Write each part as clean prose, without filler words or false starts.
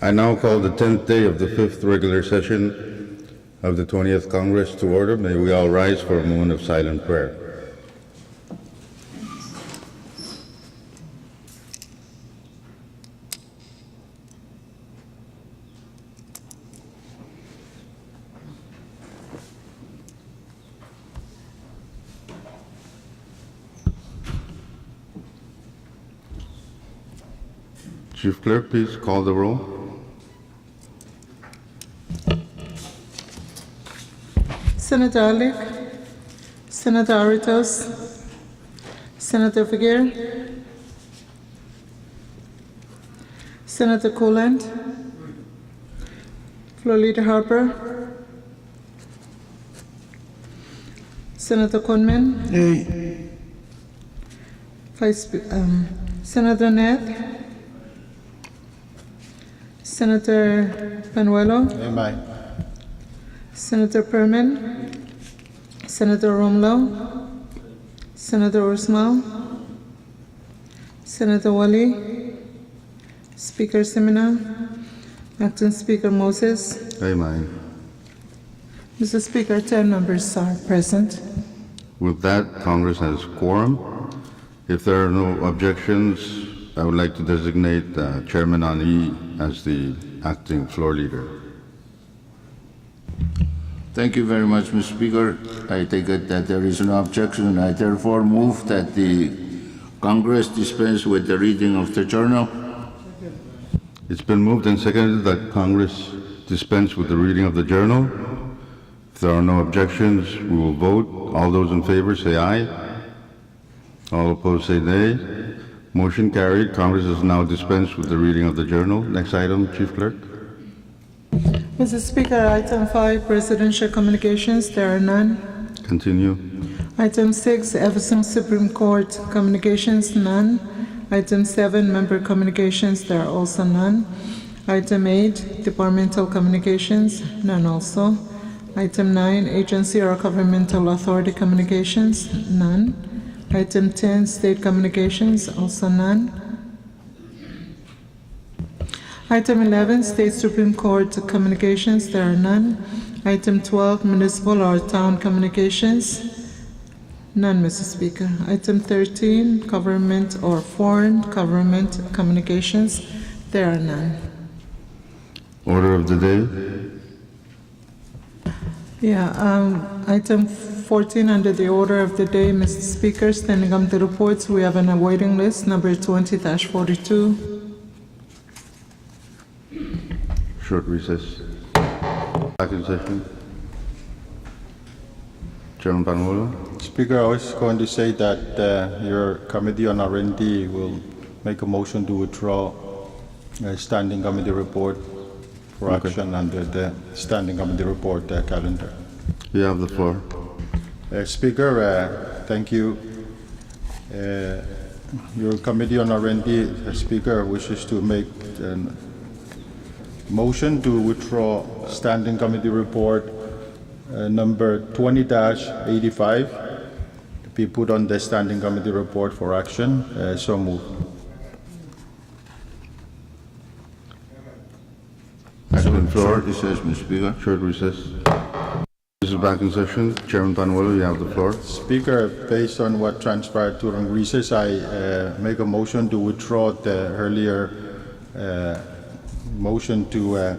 I now call the 10th day of the 5th regular session of the 20th Congress to order. May we all rise for a moment of silent prayer. Chief Clerk, please call the roll. Senator Alick, Senator Aritos, Senator Figuer, Senator Coland, Floor Leader Harper, Senator Conman, Yay. Senator Neth, Senator Panuelo, Aye. Senator Perman, Senator Romlo, Senator Ursmal, Senator Wali, Speaker Semina, Acting Speaker Moses. Amen. Mr. Speaker, 10 members are present. With that, Congress has quorum. If there are no objections, I would like to designate Chairman Ani as the acting floor leader. Thank you very much, Mr. Speaker. I take it that there is no objection. I therefore move that the Congress dispense with the reading of the journal. It's been moved and seconded that Congress dispense with the reading of the journal. If there are no objections, we will vote. All those in favor say aye. All opposed say nay. Motion carried. Congress is now dispensed with the reading of the journal. Next item, Chief Clerk. Mr. Speaker, item 5, presidential communications, there are none. Continue. Item 6, Everson Supreme Court communications, none. Item 7, member communications, there are also none. Item 8, departmental communications, none also. Item 9, agency or governmental authority communications, none. Item 10, state communications, also none. Item 11, State Supreme Court communications, there are none. Item 12, municipal or town communications, none, Mr. Speaker. Item 13, government or foreign government communications, there are none. Order of the day. Item 14 under the order of the day, Mr. Speaker, standing on the reports, we have an awaiting list, number 20-42. Short recess. Back in session. Chairman Panuolo. Speaker, I was going to say that your committee on R&D will make a motion to withdraw a standing committee report for action under the standing committee report calendar. You have the floor. Speaker, thank you. Your committee on R&D, Speaker, wishes to make a motion to withdraw standing committee report number 20-85 to be put on the standing committee report for action. So moved. Acting floor. Short recess, Mr. Speaker. Short recess. This is back in session. Chairman Panuolo, you have the floor. Speaker, based on what transpired during recess, I make a motion to withdraw the earlier motion to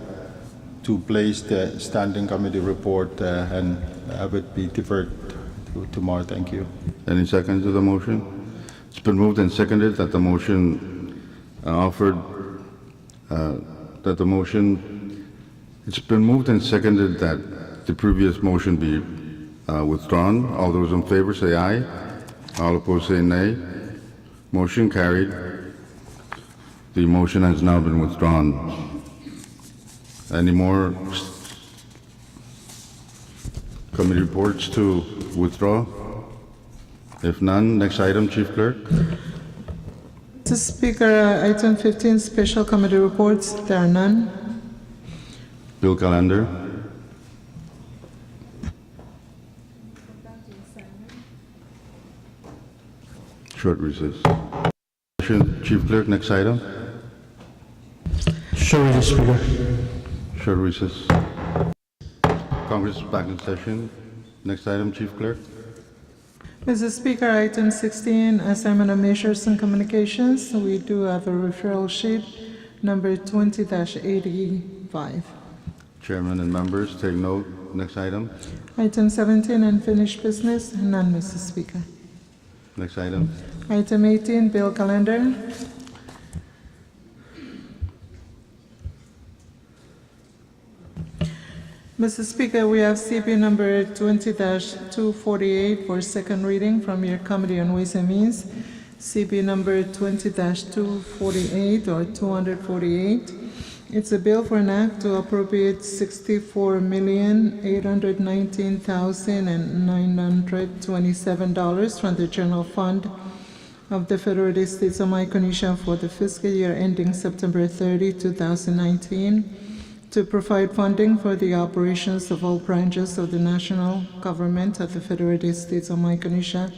place the standing committee report and have it be deferred to tomorrow. Thank you. Any second to the motion? It's been moved and seconded that the motion it's been moved and seconded that the previous motion be withdrawn. All those in favor say aye. All opposed say nay. Motion carried. The motion has now been withdrawn. Any more committee reports to withdraw? If none, next item, Chief Clerk. Mr. Speaker, item 15, special committee reports, there are none. Bill calendar. Short recess. Chief Clerk, next item. Short recess, Speaker. Short recess. Congress is back in session. Next item, Chief Clerk. Mr. Speaker, item 16, assignment of measures and communications. We do have a referral sheet, number 20-85. Chairman and members, take note. Next item. Item 17, unfinished business, none, Mr. Speaker. Next item. Item 18, bill calendar. Mr. Speaker, we have CP number 20-248 for second reading from your Committee on Ways and Means. CP number 20-248 or 248. It's a bill for an act to appropriate $64,819,927 from the general fund of the Federated States of Micronesia for the fiscal year ending September 30, 2019, to provide funding for the operations of all branches of the national government of the Federated States of Micronesia,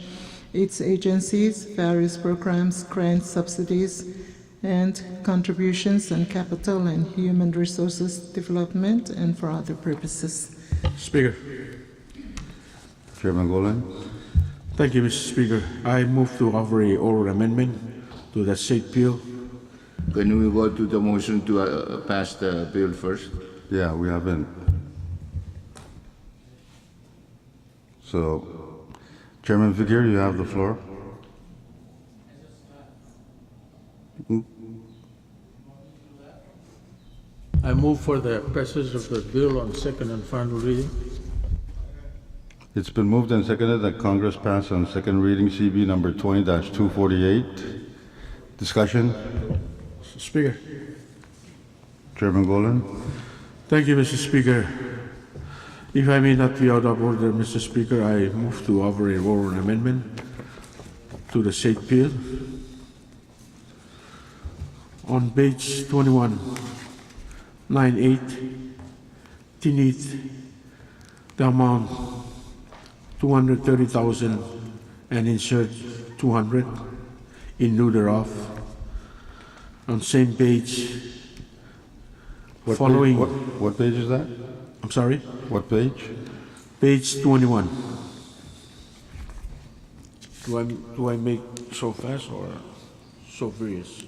its agencies, various programs, grants, subsidies, and contributions on capital and human resources development, and for other purposes. Speaker. Chairman Golan. Thank you, Mr. Speaker. I move to offer a oral amendment to that said bill. Can we go to the motion to pass the bill first? Yeah, we haven't. So, Chairman Figueroa, you have the floor. I move for the passage of the bill on second and final reading. It's been moved and seconded that Congress pass on second reading CB number 20-248. Discussion? Speaker. Chairman Golan. Thank you, Mr. Speaker. If I may not be out of order, Mr. Speaker, I move to offer a oral amendment to the said bill. On page 21, 9.8, delete the amount 230,000 and insert 200 in lieu thereof. On same page, following. What page is that? I'm sorry, What page? page 21. Do I make so fast or so furious?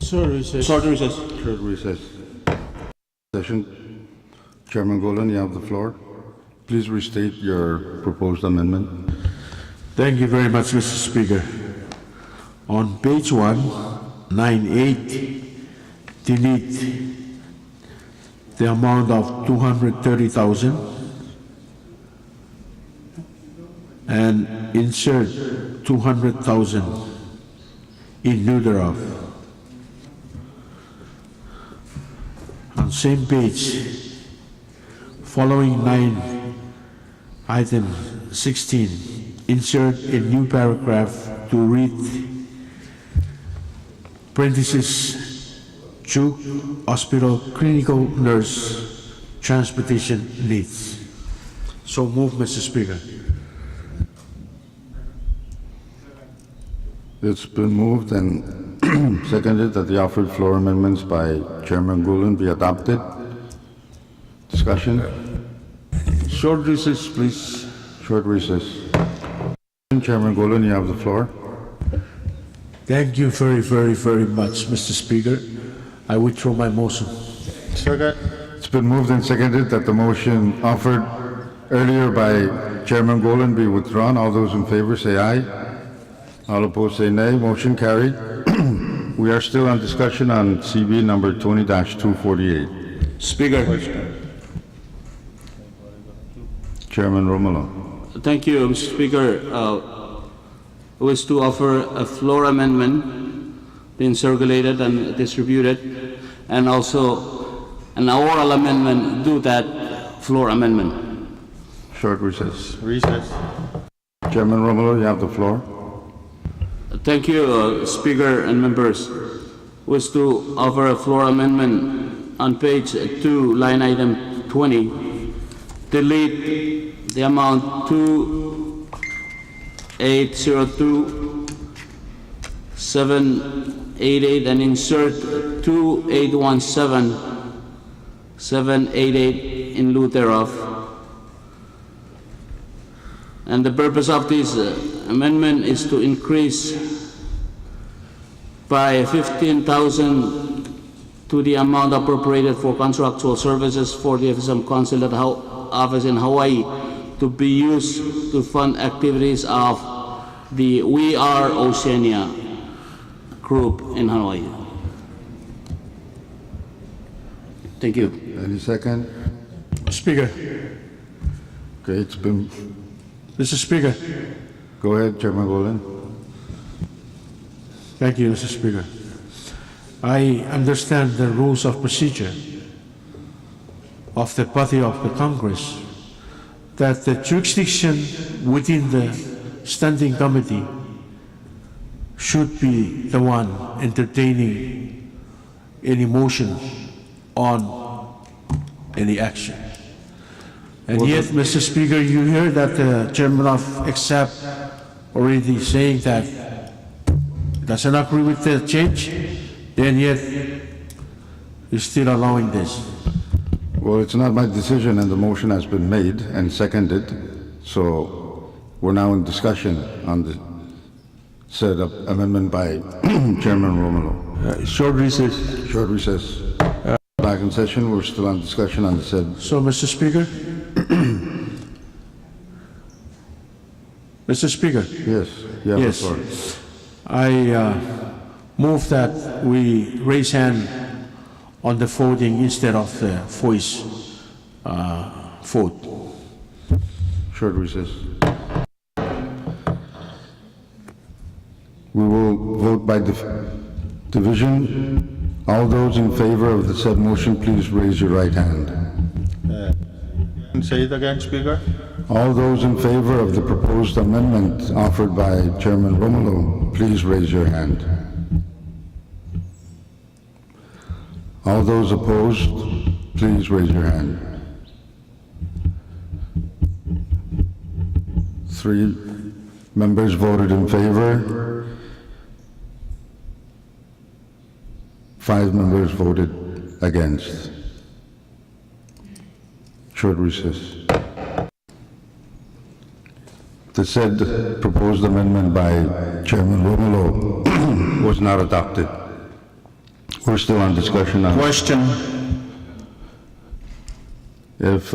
Short recess. Short recess. Short recess. Session. Chairman Golan, you have the floor. Please restate your proposed amendment. Thank you very much, Mr. Speaker. On page 1, 9.8, delete the amount of 230,000 and insert 200,000 in lieu thereof. On same page, following 9, item 16, insert a new paragraph to read parentheses Duke Hospital clinical nurse transportation needs. So move, Mr. Speaker. It's been moved and seconded that the offered floor amendments by Chairman Golan be adopted. Discussion? Short recess, please. Short recess. Chairman Golan, you have the floor. Thank you very much, Mr. Speaker. I withdraw my motion. Second. It's been moved and seconded that the motion offered earlier by Chairman Golan be withdrawn. All those in favor say aye. All opposed say nay. Motion carried. We are still on discussion on CB number 20-248. Speaker, Chairman Romulo. thank you, Mr. Speaker. Was to offer a floor amendment being circulated and distributed, and also an oral amendment to that floor amendment. Short recess. Recess. Chairman Romulo, you have the floor. Thank you, Speaker and members. Was to offer a floor amendment on page 2, line item 20, delete the amount 2802 788 and insert 2817, 788 in lieu thereof. And the purpose of this amendment is to increase by 15,000 to the amount appropriated for contractual services for the FSM Consulate Office in Hawaii to be used to fund activities of the We Are Oceania group in Hawaii. Thank you. Any second? Speaker, Okay, it's been, Mr. Speaker. go ahead, Chairman Golan. Thank you, Mr. Speaker. I understand the rules of procedure of the body of the Congress that the jurisdiction within the standing committee should be the one entertaining any motion on any action. And yet, Mr. Speaker, you hear that the chairman of EXAP already saying that he doesn't agree with the change, and yet he's still allowing this. Well, it's not my decision, and the motion has been made and seconded, so we're now in discussion on the said amendment by Chairman Romolo. Short recess. Short recess. Back in session, we're still on discussion on the said. So, Mr. Speaker? Mr. Speaker, Yes, you have the Yes. floor. I move that we raise hand on the voting instead of the voice vote. Short recess. We will vote by division. All those in favor of the said motion, please raise your right hand. Say it again, Speaker. All those in favor of the proposed amendment offered by Chairman Romolo, please raise your hand. All those opposed, please raise your hand. 3 members voted in favor. 5 members voted against. Short recess. The said proposed amendment by Chairman Romolo was not adopted. We're still on discussion on. Question. If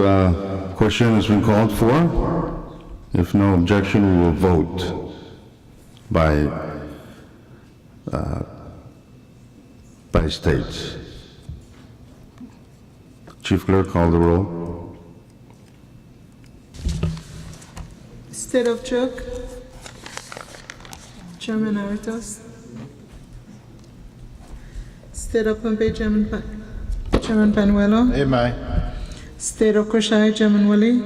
question has been called for, if no objection, we will vote by states. Chief Clerk, call the roll. State of Joke, Chairman Aritos. State of Pohnpei, Chairman Panuelo. Aye. State of Koshai, Chairman Willie.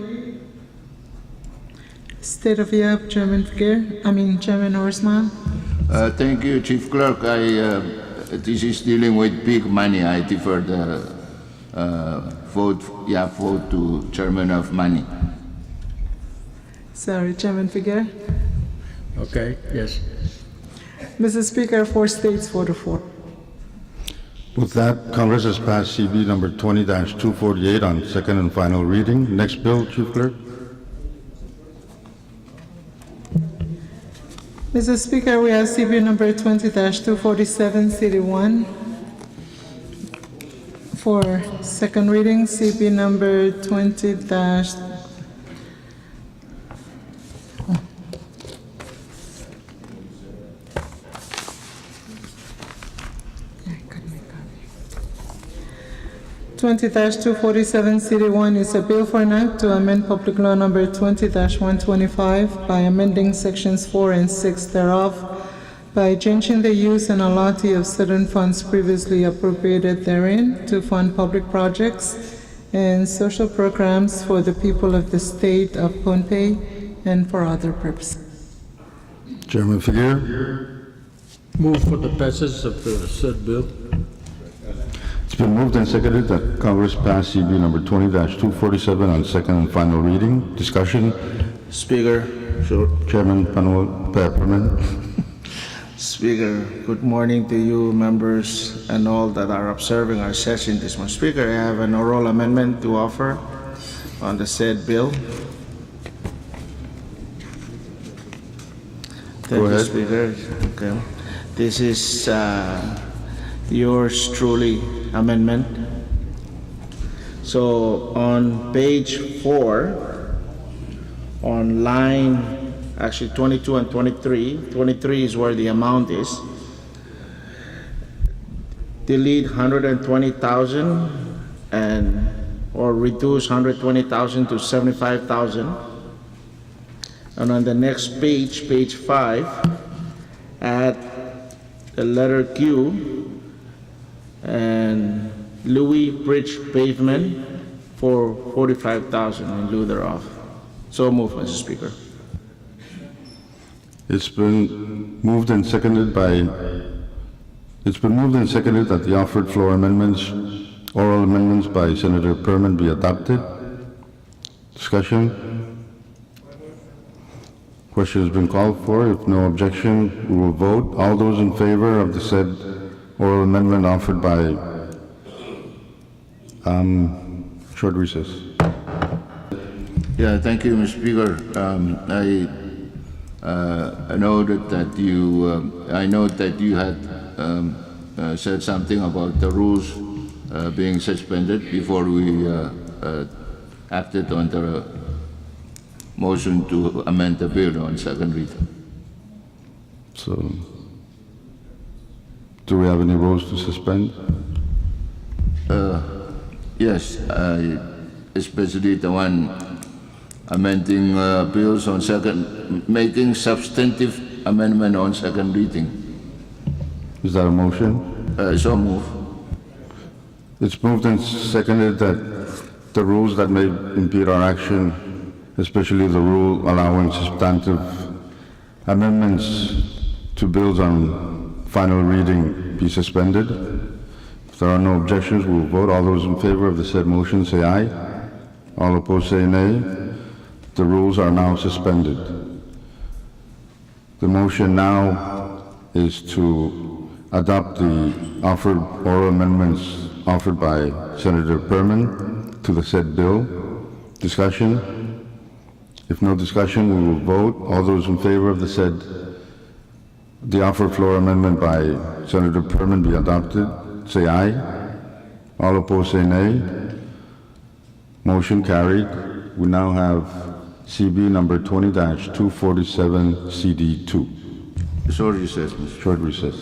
State of Yap, Chairman Chairman Orsman. Thank you, Chief Clerk. This is dealing with big money. I defer the vote to Chairman of Money. Sorry, Chairman Figueroa. Okay, yes. Mr. Speaker, 4 states voted for. With that, Congress has passed CB number 20-248 on second and final reading. Next bill, Chief Clerk. Mr. Speaker, we have CB number 20-247, City 1. For second reading, CB number 20- (20-247) City 1 is a bill for an act to amend Public Law Number 20-125 by amending Sections 4 and 6 thereof by changing the use and allotment of certain funds previously appropriated therein to fund public projects and social programs for the people of the state of Pohnpei and for other purposes. Chairman Figueroa. Move for the passage of the said bill. It's been moved and seconded that Congress pass CB number 20-247 on second and final reading. Discussion. Speaker, sure. Chairman Perman. Speaker, good morning to you, members, and all that are observing our session this morning. Speaker, I have an oral amendment to offer on the said bill. Thank you, ahead. Speaker. Okay. This is yours truly amendment. So on page 4, on line actually 22 and 23. 23 is where the amount is. Delete 120,000 and or reduce 120,000 to 75,000. And on the next page, page 5, add the letter Q and Louis Bridge pavement for 45,000 in lieu thereof. So move, Mr. Speaker. It's been moved and seconded that the offered floor amendments, oral amendments by Senator Perman be adopted. Discussion? Question has been called for. If no objection, we will vote. All those in favor of the said oral amendment offered by short recess. Yeah, thank you, Mr. Speaker. I noted that you had said something about the rules being suspended before we acted on the motion to amend the bill on second reading. So, do we have any rules to suspend? Yes, especially the one amending bills on second, making substantive amendment on second reading. Is that a motion? So move. It's moved and seconded that the rules that may impede our action, especially the rule allowing substantive amendments to bills on final reading, be suspended. If there are no objections, we will vote. All those in favor of the said motion say aye. All opposed say nay. The rules are now suspended. The motion now is to adopt the offered oral amendments offered by Senator Perman to the said bill. Discussion? If no discussion, we will vote. All those in favor of the offered floor amendment by Senator Perman be adopted, say aye. All opposed say nay. Motion carried. We now have CB number 20-247 CD2. Short recess, Mr. Short recess.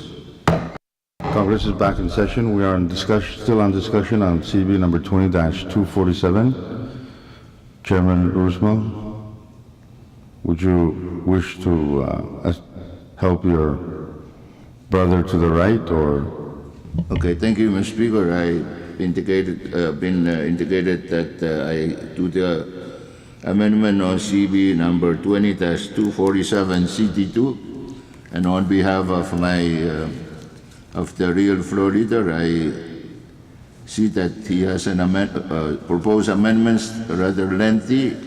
Congress is back in session. We are still on discussion on CB number 20-247. Chairman Rusma, would you wish to help your brother to the right, or? Okay, thank you, Mr. Speaker. I indicated that I do the amendment on CB number 20-247 CD2, and on behalf of of the real floor leader, I see that he has proposed amendments rather lengthy,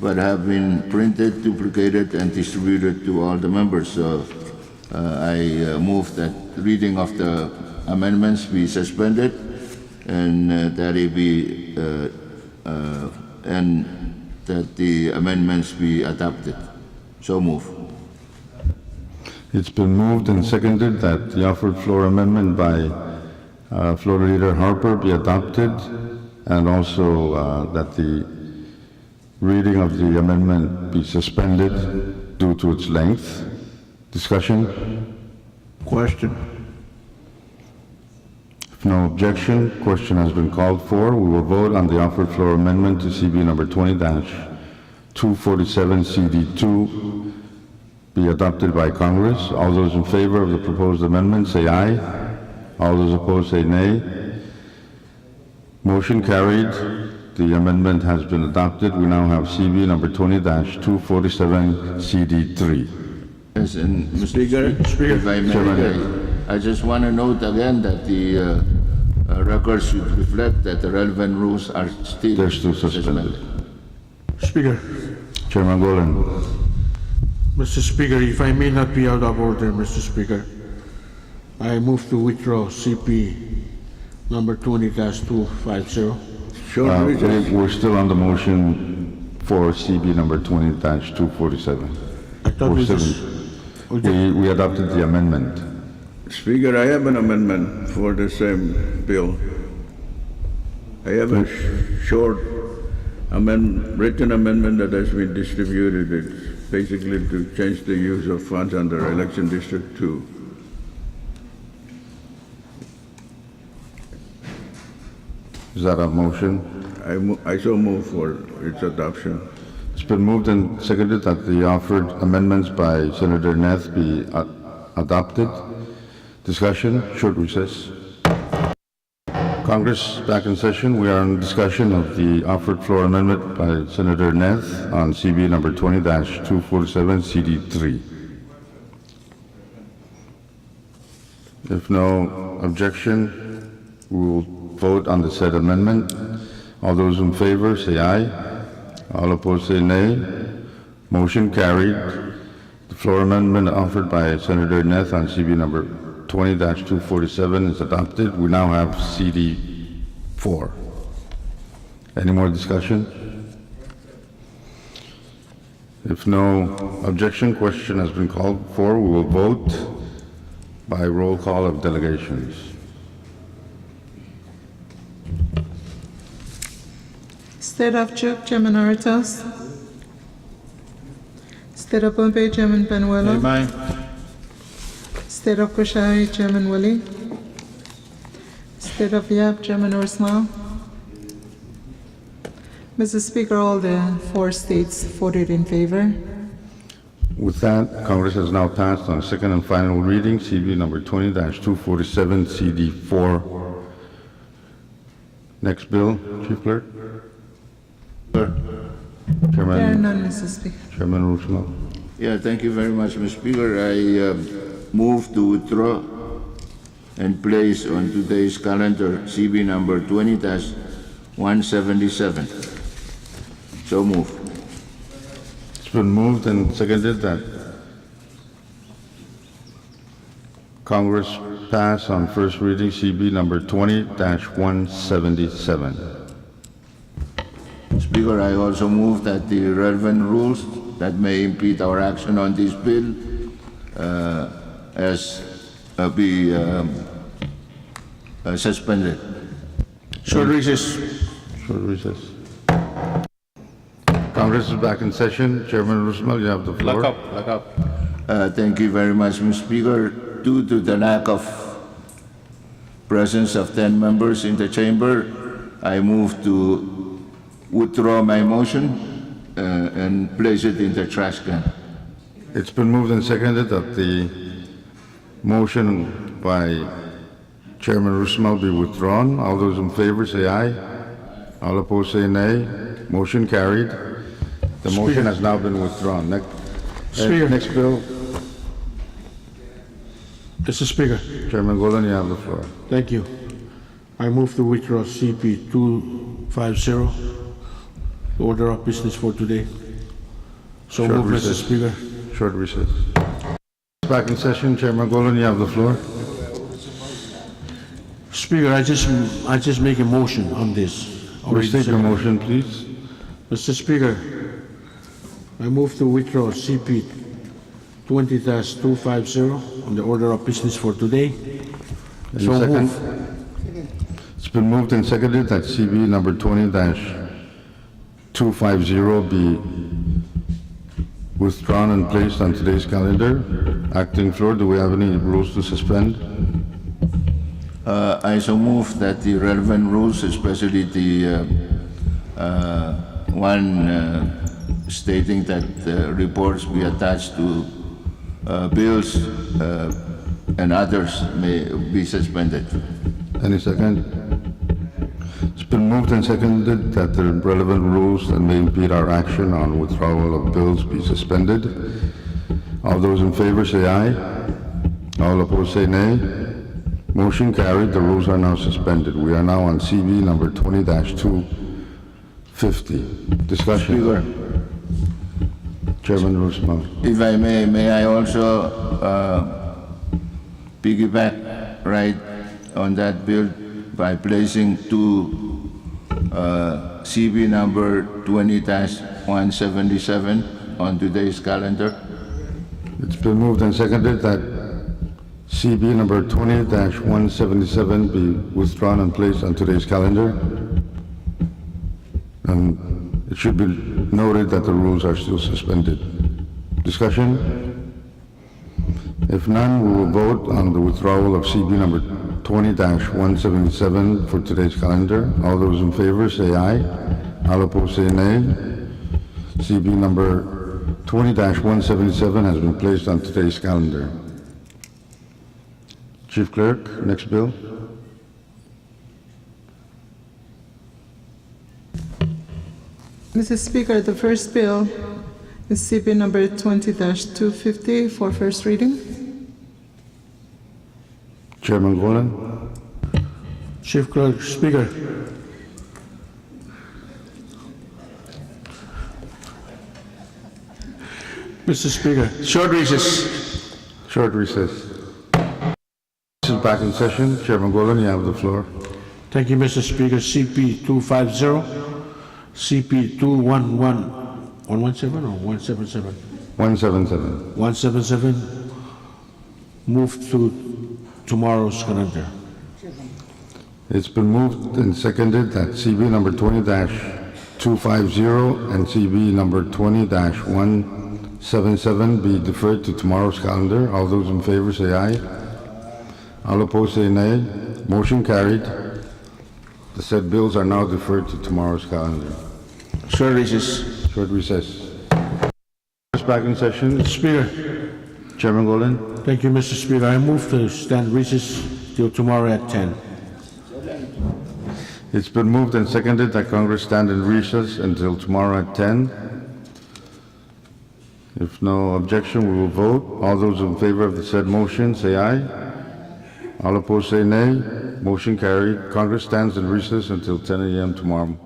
but have been printed, duplicated, and distributed to all the members. So I move that reading of the amendments be suspended, and that it be and that the amendments be adopted. So move. It's been moved and seconded that the offered floor amendment by Floor Leader Harper be adopted, and also that the reading of the amendment be suspended due to its length. Discussion? Question. If no objection, question has been called for. We will vote on the offered floor amendment to CB number 20-247 CD2 be adopted by Congress. All those in favor of the proposed amendment say aye. All those opposed say nay. Motion carried. The amendment has been adopted. We now have CB number 20-247 CD3. Yes, and Mr. Speaker, if I may, I just want to note again that the record should reflect that the relevant rules are They're still suspended. Speaker, Chairman Golan. Mr. Speaker, if I may not be out of order, Mr. Speaker, I move to withdraw CP number 20-250. We're still on the motion for CB number 20-247. I thought We're we still- just... we just- We adopted the amendment. Speaker, I have an amendment for the same bill. I have a short written amendment that has been distributed. It's basically to change the use of funds under Election District 2. Is that a motion? I so move for its adoption. It's been moved and seconded that the offered amendments by Senator Neth be adopted. Discussion, short recess. Congress back in session. We are in discussion of the offered floor amendment by Senator Neth on CB number 20-247 CD3. If no objection, we will vote on the said amendment. All those in favor say aye. All opposed say nay. Motion carried. The floor amendment offered by Senator Neth on CB number 20-247 is adopted. We now have CD4. Any more discussion? If no objection, question has been called for. We will vote by roll call of delegations. State of Chuuk, Chairman Aritas. State of Pohnpei, Chairman Penuelo. Amen. State of Koshai, Chairman Willie. State of Yap, Chairman Ursmal. Mr. Speaker, all the 4 states voted in favor. With that, Congress has now passed on second and final reading, CB number 20-247, CD4. Next bill, Chief Clerk. There are Chairman none, Mr. Speaker. Roosevelt. Yeah, thank you very much, Mr. Speaker. I move to withdraw and place on today's calendar CB number 20-177. So move. It's been moved and seconded that Congress pass on first reading CB number 20-177. Speaker, I also move that the relevant rules that may impede our action on this bill be suspended. Short recess. Short recess. Congress is back in session. Chairman Roosevelt, you have the floor. Lock up. Thank you very much, Mr. Speaker. Due to the lack of presence of 10 members in the chamber, I move to withdraw my motion and place it in the trash can. It's been moved and seconded that the motion by Chairman Roosevelt be withdrawn. All those in favor say aye. All opposed say nay. Motion carried. The motion has now been withdrawn. Speaker. Next bill, Mr. Speaker, Chairman Golden, you have the floor. thank you. I move to withdraw CP 250, the order of business for today. So Short move, Mr. recess. Speaker. Short recess. Back in session. Chairman Golden, you have the floor. Speaker, I just make a motion on this. Already Restate your seconded. motion, please. Mr. Speaker, I move to withdraw CP 20-250 on the order of business for today. Any So second? move. It's been moved and seconded that CB number 20-250 be withdrawn and placed on today's calendar. Acting floor, do we have any rules to suspend? I so move that the relevant rules, especially the one stating that reports be attached to bills and others may be suspended. Any second? It's been moved and seconded that the relevant rules that may impede our action on withdrawal of bills be suspended. All those in favor say aye. All opposed say nay. Motion carried. The rules are now suspended. We are now on CB number 20-250. Discussion. Speaker, Chairman Roosevelt. If I may I also piggyback right on that bill by placing two CB number 20-177 on today's calendar? It's been moved and seconded that CB number 20-177 be withdrawn and placed on today's calendar. And it should be noted that the rules are still suspended. Discussion? If none, we will vote on the withdrawal of CB number 20-177 for today's calendar. All those in favor say aye. All opposed say nay. CB number 20-177 has been placed on today's calendar. Chief Clerk, next bill. Mr. Speaker, the first bill is CB number 20-250 for first reading. Chairman Golan. Chief Clerk, Speaker. Mr. Speaker, short recess. Short recess. This is back in session. Chairman Golan, you have the floor. Thank you, Mr. Speaker. CP 250, CP 211, 117 or 177? 177. 177, move to tomorrow's calendar. It's been moved and seconded that CB number 20-250 and CB number 20-177 be deferred to tomorrow's calendar. All those in favor say aye. All opposed say nay. Motion carried. The said bills are now deferred to tomorrow's calendar. Short recess. Short recess. Back in session. Speaker, Chairman Golan. thank you, Mr. Speaker. I move to stand recess till tomorrow at 10. It's been moved and seconded that Congress stand in recess until tomorrow at 10. If no objection, we will vote. All those in favor of the said motion, say aye. All opposed, say nay. Motion carried. Congress stands in recess until 10 a.m. tomorrow.